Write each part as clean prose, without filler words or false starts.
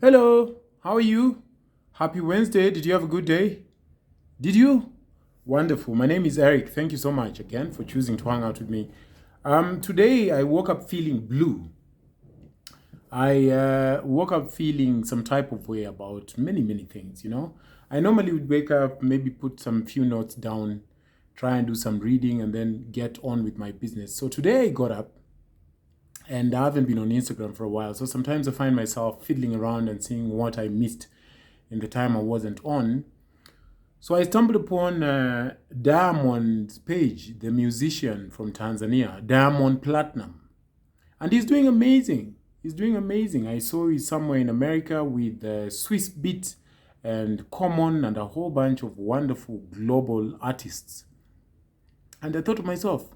Hello, how are you? Happy Wednesday. Did you have a good day? Did you? Wonderful. My name is Eric. Thank you so much again for choosing to hang out with me. Today I woke up feeling blue. I woke up feeling some type of way about many things. I normally would wake up, maybe put some few notes down, try and do some reading, and then get on with my business. So today I got up and I haven't been on Instagram for a while. So sometimes I find myself fiddling around and seeing what I missed in the time I wasn't on. So I stumbled upon Diamond's page, the musician from Tanzania, Diamond Platinum. And he's doing amazing. He's doing amazing. I saw he's somewhere in America with Swiss Beat and Common and a whole bunch of wonderful global artists. And I thought to myself,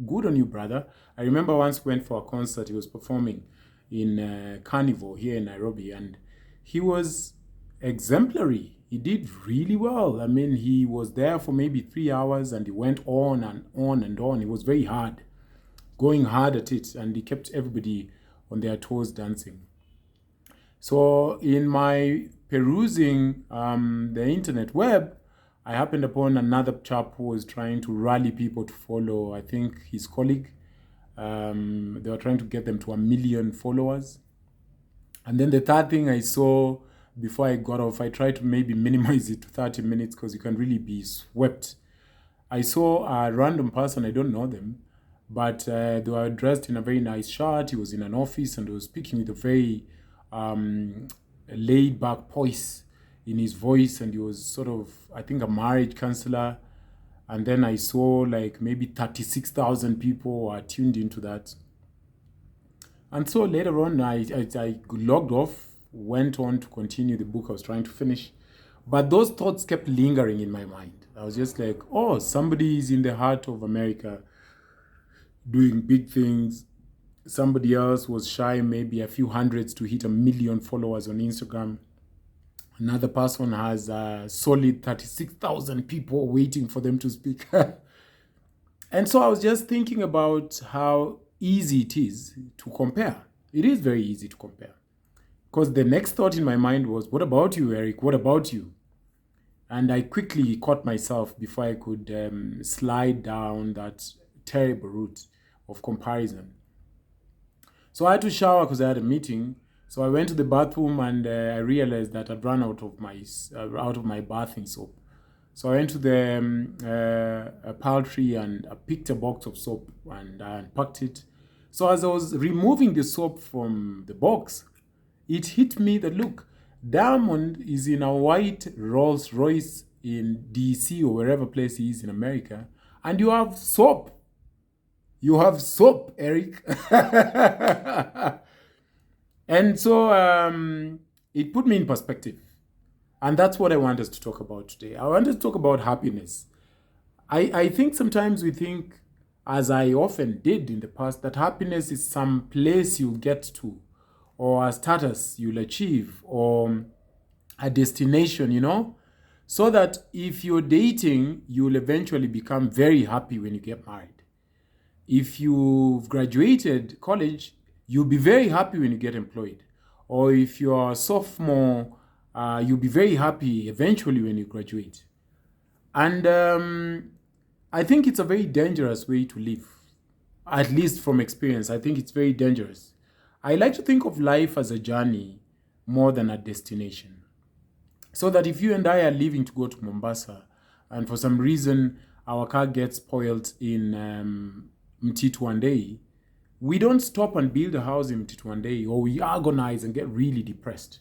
good on you, brother. I remember once went for a concert. He was performing in Carnival here in Nairobi, and he was exemplary. He did really well. I mean, he was there for maybe 3 hours, and he went on and on and on. It was very hard, going hard at it, and he kept everybody on their toes dancing. So in my perusing the internet web, I happened upon another chap who was trying to rally people to follow, I think, his colleague. They were trying to get them to 1 million followers. And then the third thing I saw before I got off, I tried to maybe minimize it to 30 minutes because you can really be swept. I saw a random person, I don't know them, but they were dressed in a very nice shirt. He was in an office and he was speaking with a very laid back voice in his voice, and he was sort of, I think, a marriage counselor. And then I saw like maybe 36,000 people were tuned into that. And so later on, I logged off, went on to continue the book I was trying to finish. But those thoughts kept lingering in my mind. I was just like, oh, somebody is in the heart of America doing big things. Somebody else was shy, maybe a few hundreds to hit 1 million followers on Instagram. Another person has a solid 36,000 people waiting for them to speak. And so I was just thinking about how easy it is to compare. It is very easy to compare. Because the next thought in my mind was, what about you, Eric? What about you? And I quickly caught myself before I could slide down that terrible route of comparison. So I had to shower because I had a meeting. So I went to the bathroom and I realized that I'd run out of my bathing soap. So I went to the pantry and I picked a box of soap and I unpacked it. So as I was removing the soap from the box, it hit me that, look, Diamond is in a white Rolls Royce in DC or wherever place he is in America, and you have soap. You have soap, Eric. And so it put me in perspective. And that's what I want us to talk about today. I want us to talk about happiness. I think sometimes we think, as I often did in the past, that happiness is some place you'll get to, or a status you'll achieve, or a destination. So that if you're dating, you'll eventually become very happy when you get married. If you've graduated college, you'll be very happy when you get employed. Or if you're a sophomore, you'll be very happy eventually when you graduate. And I think it's a very dangerous way to live. At least from experience, I think it's very dangerous. I like to think of life as a journey more than a destination. So that if you and I are leaving to go to Mombasa, and for some reason our car gets spoiled in Mtito one day, we don't stop and build a house in Mtito one day, or we agonize and get really depressed.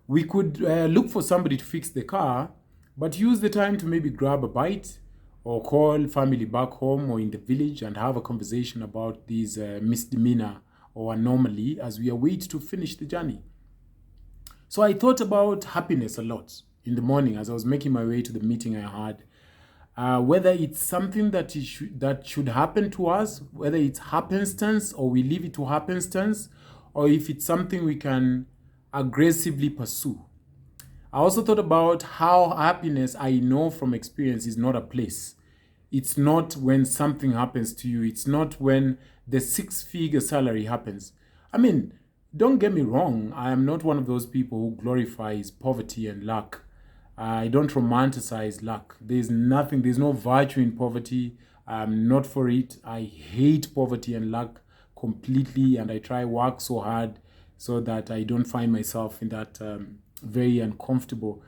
We could look for somebody to fix the car, but use the time to maybe grab a bite or call family back home or in the village and have a conversation about these misdemeanor or anomaly as we await to finish the journey. So I thought about happiness a lot in the morning as I was making my way to the meeting I had. Whether it's something that should happen to us, whether it's happenstance or we leave it to happenstance, or if it's something we can aggressively pursue. I also thought about how happiness, I know from experience, is not a place. It's not when something happens to you. It's not when the 6-figure salary happens. I mean, Don't get me wrong, I am not one of those people who glorifies poverty and lack. I don't romanticize luck. There's no virtue in poverty. I'm not for it. I hate poverty and luck completely, and I try work so hard so that I don't find myself in that very uncomfortable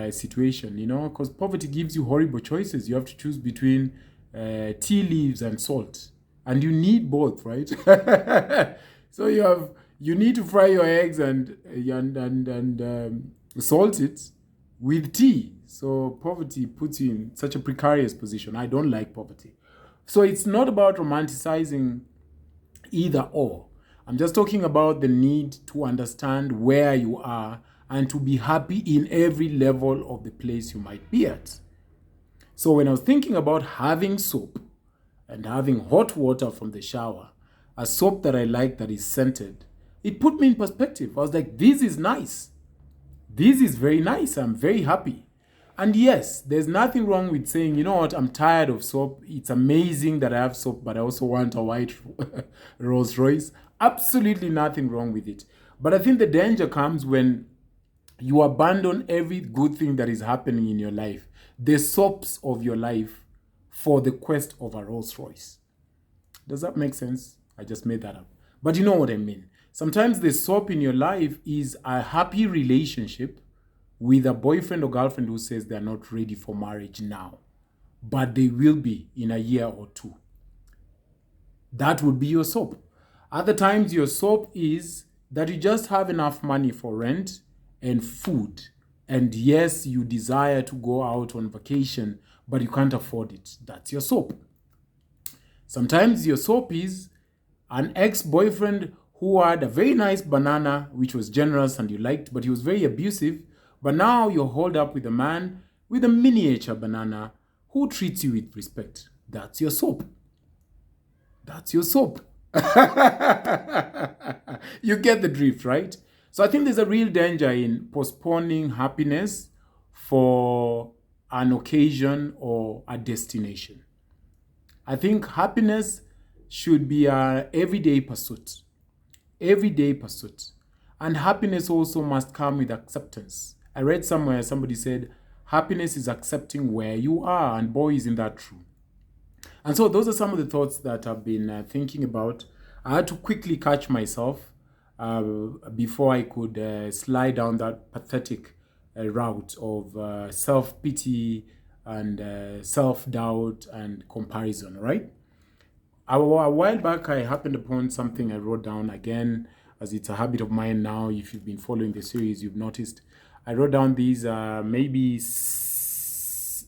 situation, because poverty gives you horrible choices. You have to choose between tea leaves and salt, and you need both, right? So you need to fry your eggs and salt it with tea. So poverty puts you in such a precarious position. I don't like poverty. So it's not about romanticizing either or. I'm just talking about the need to understand where you are and to be happy in every level of the place you might be at. So when I was thinking about having soap and having hot water from the shower, a soap that I like that is scented, it put me in perspective. I was like, this is nice. This is very nice. I'm very happy. And yes, there's nothing wrong with saying, you know what, I'm tired of soap. It's amazing that I have soap, but I also want a white Rolls Royce. Absolutely nothing wrong with it. But I think the danger comes when you abandon every good thing that is happening in your life, the soaps of your life, for the quest of a Rolls Royce. Does that make sense? I just made that up. But you know what I mean. Sometimes the soap in your life is a happy relationship with a boyfriend or girlfriend who says they're not ready for marriage now, but they will be in a year or two. That would be your soap. Other times your soap is that you just have enough money for rent and food. And yes, you desire to go out on vacation, but you can't afford it. That's your soap. Sometimes your soap is an ex-boyfriend who had a very nice banana, which was generous and you liked, but he was very abusive. But now you're holed up with a man with a miniature banana who treats you with respect. That's your soap. That's your soap. You get the drift, right? So I think there's a real danger in postponing happiness for an occasion or a destination. I think happiness should be an everyday pursuit. Everyday pursuit. And happiness also must come with acceptance. I read somewhere somebody said, happiness is accepting where you are, and boy, isn't that true. And so those are some of the thoughts that I've been thinking about. I had to quickly catch myself before I could slide down that pathetic route of self-pity and self-doubt and comparison, right? A while back, I happened upon something I wrote down again, as it's a habit of mine now. If you've been following the series, you've noticed. I wrote down these maybe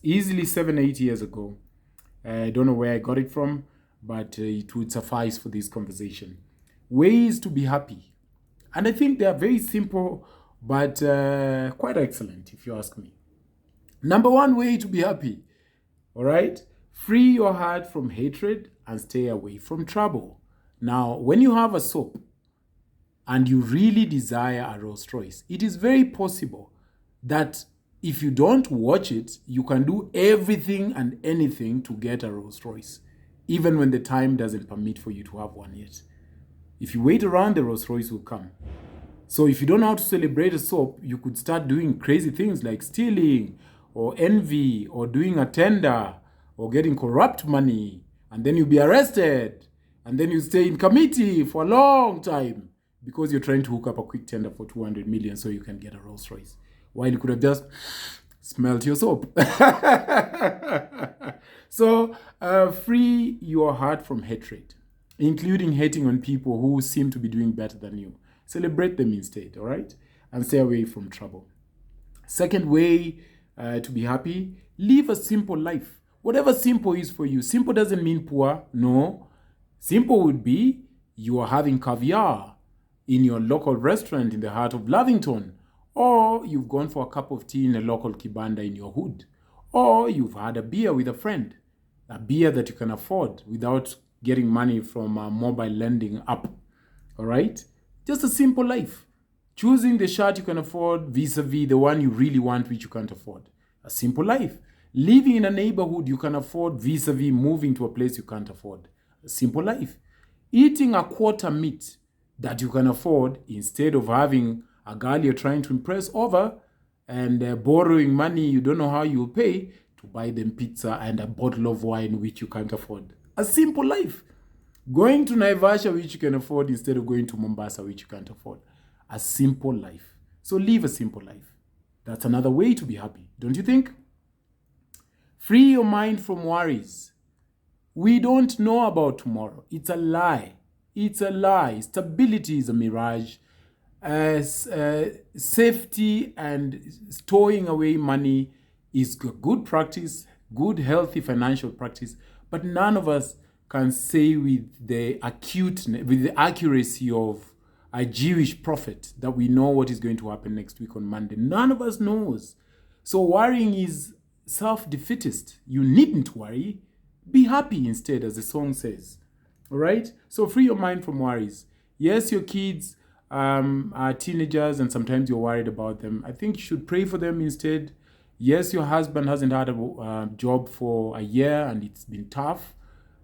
easily 7-8 years ago. I don't know where I got it from, but it would suffice for this conversation. Ways to be happy. And I think they are very simple, but quite excellent, if you ask me. Number one way to be happy, all right? Free your heart from hatred and stay away from trouble. Now, when you have a soap and you really desire a Rolls Royce, it is very possible that if you don't watch it, you can do everything and anything to get a Rolls Royce, even when the time doesn't permit for you to have one yet. If you wait around, the Rolls Royce will come. So if you don't know how to celebrate a soap, you could start doing crazy things like stealing or envy or doing a tender or getting corrupt money, and then you'll be arrested, and then you stay in committee for a long time because you're trying to hook up a quick tender for 200 million so you can get a Rolls Royce, while you could have just smelt your soap. So free your heart from hatred, including hating on people who seem to be doing better than you. Celebrate them instead, all right? And stay away from trouble. Second way to be happy, live a simple life. Whatever simple is for you. Simple doesn't mean poor, no. Simple would be you are having caviar in your local restaurant in the heart of Lavington, or you've gone for a cup of tea in a local kibanda in your hood, or you've had a beer with a friend, a beer that you can afford without getting money from a mobile lending app, all right? Just a simple life. Choosing the shirt you can afford vis-a-vis the one you really want which you can't afford. A simple life. Living in a neighborhood you can afford vis-a-vis moving to a place you can't afford. A simple life. Eating a quarter meat that you can afford instead of having a girl you're trying to impress over and borrowing money you don't know how you'll pay to buy them pizza and a bottle of wine which you can't afford. A simple life. Going to Naivasha, which you can afford, instead of going to Mombasa, which you can't afford. A simple life. So live a simple life. That's another way to be happy, don't you think? Free your mind from worries. We don't know about tomorrow. It's a lie. It's a lie. Stability is a mirage. Safety and storing away money is a good practice, good, healthy financial practice, but none of us can say with the accuracy of a Jewish prophet that we know what is going to happen next week on Monday. None of us knows. So worrying is self-defeatist. You needn't worry. Be happy instead, as the song says. All right? So free your mind from worries. Yes, your kids are teenagers and sometimes you're worried about them. I think you should pray for them instead. Yes, your husband hasn't had a job for a year and it's been tough.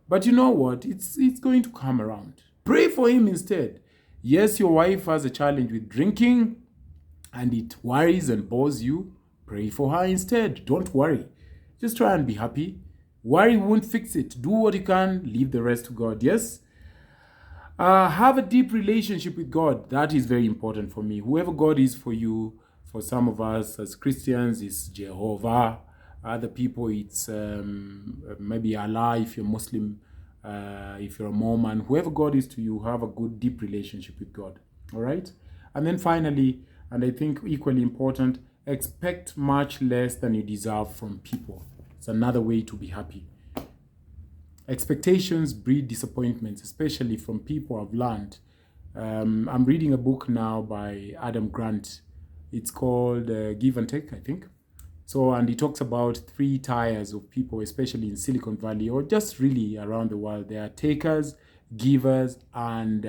But you know what? It's going to come around. Pray for him instead. Yes, your wife has a challenge with drinking and it worries and bores you. Pray for her instead. Don't worry. Just try and be happy. Worry won't fix it. Do what you can. Leave the rest to God. Yes? Have a deep relationship with God. That is very important for me. Whoever God is for you, for some of us as Christians, is Jehovah. Other people, it's maybe Allah if you're Muslim, if you're a Mormon. Whoever God is to you, have a good, deep relationship with God. All right? And then finally, and I think equally important, expect much less than you deserve from people. It's another way to be happy. Expectations breed disappointments, especially from people I've learned. I'm reading a book now by Adam Grant. It's called Give and Take, I think. So, and he talks about 3 tiers of people, especially in Silicon Valley or just really around the world. There are takers, givers, and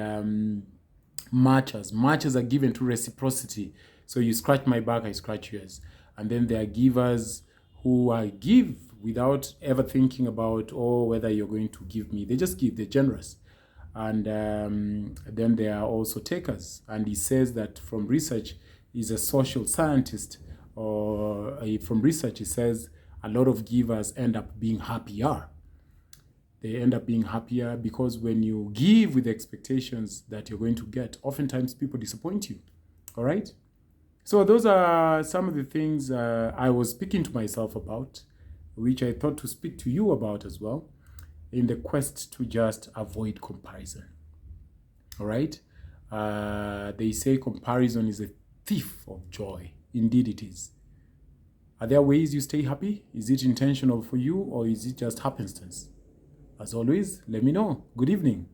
matchers. Matchers are given to reciprocity. So you scratch my back, I scratch yours. And then there are givers who give without ever thinking about, whether you're going to give me. They just give, they're generous. And then there are also takers. And he says that from research, he's a social scientist, or from research, he says a lot of givers end up being happier. They end up being happier because when you give with expectations that you're going to get, oftentimes people disappoint you. All right? So those are some of the things I was speaking to myself about, which I thought to speak to you about as well, in the quest to just avoid comparison. All right? They say comparison is a thief of joy. Indeed it is. Are there ways you stay happy? Is it intentional for you or is it just happenstance? As always, let me know. Good evening.